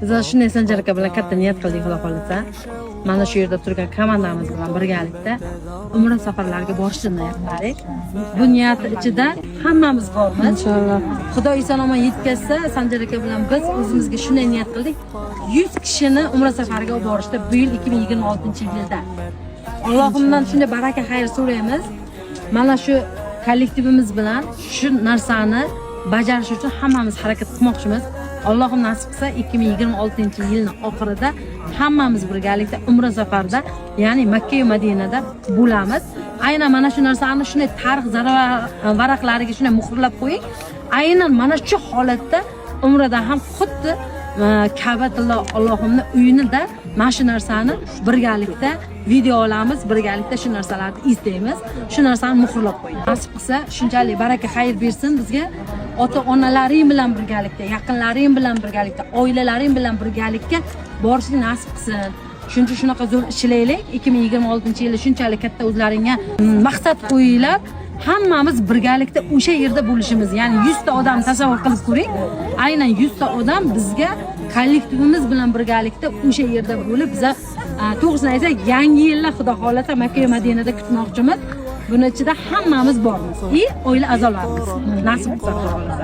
Biz shunday Sanjar aka bilan katta niyat qildik, xudo xolisa. Mana shu yerda turgan komandamiz bilan birgalikda umra safarlariga borishni niyat qildik. Bu niyat ichida hammamiz bormiz. Inshaalloh. Xudo eson-omon yetkazsa, Sanjar aka bilan biz o'zimizga shunday niyat qildik. 100 kishini umra safariga olib borishda bu yil 2026-yilda. Allohimdan shunday baraka xayr so'raymiz. Mana shu kollektivimiz bilan shu narsani bajarish uchun hammamiz harakat qilmoqchimiz. Allohim nasib qilsa 2026-yilning oxirida hammamiz birgalikda umra safarida, ya'ni Makka va Madinada bo'lamiz. Aynan mana shu narsani shunday tarix varaqlariga shunday muhrlab qo'ying. Aynan mana shu holatda umrada ham xuddi Ka'batulloh Allohimning uyinida mana shu narsani birgalikda video olamiz, birgalikda shu narsalarni izlaymiz, shu narsani muhrlab qo'ying. Nasib qilsa, shunchalik baraka xayr bersin bizga. Ota-onalaring bilan birgalikda, yaqinlaring bilan birgalikda, oilalaring bilan birgalikda borishni nasib qilsin. Shuncha shunaqa zo'r ishlaylik. 2026-yilda shunchalik katta o'zlaringga maqsad qo'yinglar. Hammamiz birgalikda o'sha yerda bo'lishimiz, ya'ni 100 ta odam tasavvur qilib ko'ring. Aynan 100 ta odam bizga kollektivimiz bilan birgalikda o'sha yerda bo'lib, biz to'g'risini aytsak, yangi yilda xudo xolasa Makka va Madinada kutmoqchimiz. Buning ichida hammamiz bormiz. Oila a'zolarimiz. Nasib qilsa xudo xolasa.